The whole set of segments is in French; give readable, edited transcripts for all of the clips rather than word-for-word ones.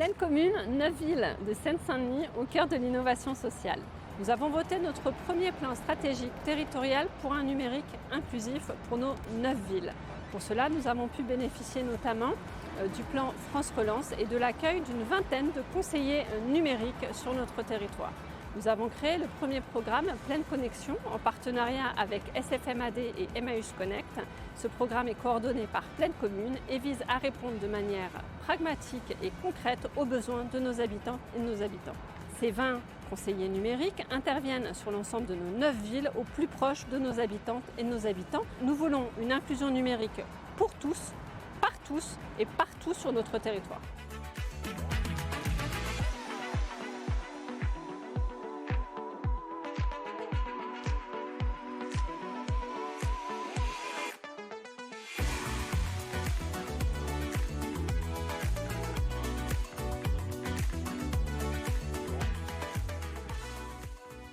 Pleine Commune, 9 villes de Seine-Saint-Denis au cœur de l'innovation sociale. Nous avons voté notre premier plan stratégique territorial pour un numérique inclusif pour nos 9 villes. Pour cela, nous avons pu bénéficier notamment du plan France Relance et de l'accueil d'une vingtaine de conseillers numériques sur notre territoire. Nous avons créé le premier programme Pleine Connexion en partenariat avec SFMAD et Emmaüs Connect. Ce programme est coordonné par Pleine Commune et vise à répondre de manière pragmatique et concrète aux besoins de nos habitantes et de nos habitants. Ces 20 conseillers numériques interviennent sur l'ensemble de nos 9 villes au plus proche de nos habitantes et de nos habitants. Nous voulons une inclusion numérique pour tous, par tous et partout sur notre territoire.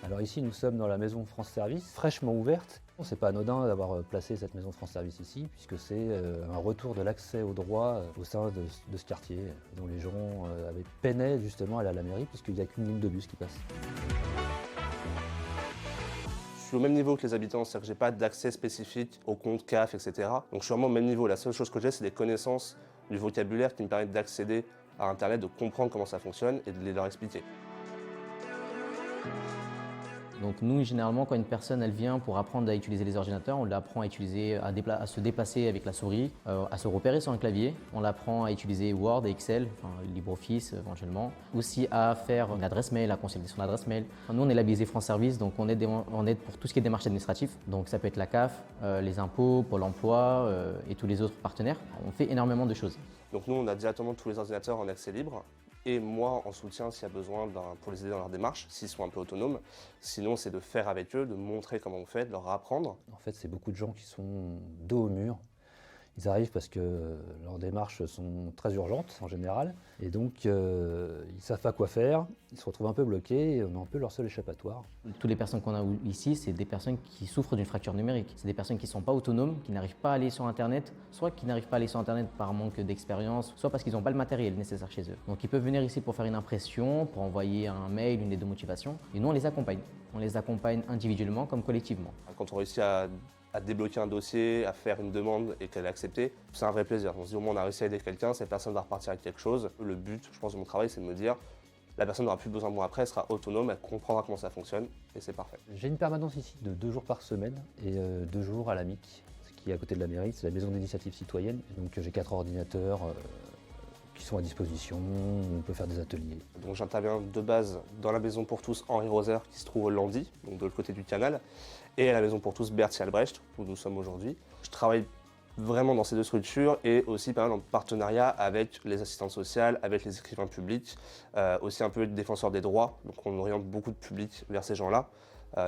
Alors ici, nous sommes dans la maison France Service, fraîchement ouverte. C'est pas anodin d'avoir placé cette maison France Service ici, puisque c'est un retour de l'accès au droit au sein de ce quartier, dont les gens peinaient justement à aller à la mairie, puisqu'il n'y a qu'une ligne de bus qui passe. Je suis au même niveau que les habitants, c'est-à-dire que je n'ai pas d'accès spécifique aux comptes CAF, etc. Donc je suis vraiment au même niveau. La seule chose que j'ai, c'est des connaissances du vocabulaire qui me permettent d'accéder à Internet, de comprendre comment ça fonctionne et de les leur expliquer. Donc nous, généralement, quand une personne elle vient pour apprendre à utiliser les ordinateurs, on l'apprend à utiliser, à se déplacer avec la souris, à se repérer sur un clavier. On l'apprend à utiliser Word et Excel, LibreOffice éventuellement. Aussi à faire une adresse mail, à consolider son adresse mail. Nous, on est labellisé France Service, donc on aide pour tout ce qui est démarches administratives. Donc ça peut être la CAF, les impôts, Pôle emploi et tous les autres partenaires. On fait énormément de choses. Donc nous, on a directement tous les ordinateurs en accès libre. Et moi, en soutien, s'il y a besoin pour les aider dans leur démarche, s'ils sont un peu autonomes. Sinon, c'est de faire avec eux, de montrer comment on fait, de leur apprendre. En fait, c'est beaucoup de gens qui sont dos au mur. Ils arrivent parce que leurs démarches sont très urgentes en général. Et donc, ils ne savent pas quoi faire. Ils se retrouvent un peu bloqués et on est un peu leur seul échappatoire. Toutes les personnes qu'on a ici, c'est des personnes qui souffrent d'une fracture numérique. C'est des personnes qui ne sont pas autonomes, qui n'arrivent pas à aller sur Internet, soit qui n'arrivent pas à aller sur Internet par manque d'expérience, soit parce qu'ils n'ont pas le matériel nécessaire chez eux. Donc ils peuvent venir ici pour faire une impression, pour envoyer un mail, une lettre de motivation. Et nous, on les accompagne. On les accompagne individuellement comme collectivement. Quand on réussit à débloquer un dossier, à faire une demande et qu'elle est acceptée, c'est un vrai plaisir. On se dit au moins on a réussi à aider quelqu'un, cette personne va repartir avec quelque chose. Le but, je pense, de mon travail, c'est de me dire la personne n'aura plus besoin de moi après, elle sera autonome, elle comprendra comment ça fonctionne et c'est parfait. J'ai une permanence ici de 2 jours par semaine et 2 jours à l'AMIC, ce qui est à côté de la mairie, c'est la maison d'initiative citoyenne. Donc j'ai 4 ordinateurs qui sont à disposition, on peut faire des ateliers. Donc j'interviens de base dans la maison pour tous Henri Roser qui se trouve au Landy, donc de l'autre côté du canal, et à la maison pour tous Berthier Albrecht, où nous sommes aujourd'hui. Je travaille vraiment dans ces deux structures et aussi pas mal en partenariat avec les assistantes sociales, avec les écrivains publics, aussi un peu défenseurs des droits, donc on oriente beaucoup de public vers ces gens-là.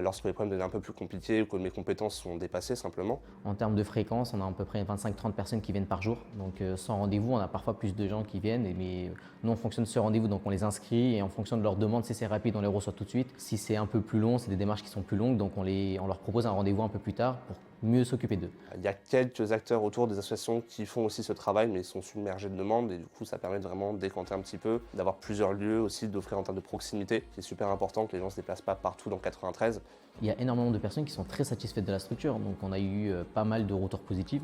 Lorsque les problèmes deviennent un peu plus compliqués ou que mes compétences sont dépassées simplement. En termes de fréquence, on a à peu près 25-30 personnes qui viennent par jour. Donc sans rendez-vous, on a parfois plus de gens qui viennent. Mais nous, on fonctionne sur rendez-vous, donc on les inscrit et en fonction de leur demande, si c'est rapide, on les reçoit tout de suite. Si c'est un peu plus long, c'est des démarches qui sont plus longues, donc on leur propose un rendez-vous un peu plus tard pour mieux s'occuper d'eux. Il y a quelques acteurs autour des associations qui font aussi ce travail, mais ils sont submergés de demandes et du coup ça permet de vraiment décanter un petit peu, d'avoir plusieurs lieux aussi, d'offrir en termes de proximité, qui est super important, que les gens ne se déplacent pas partout dans 93. Il y a énormément de personnes qui sont très satisfaites de la structure, donc on a eu pas mal de retours positifs.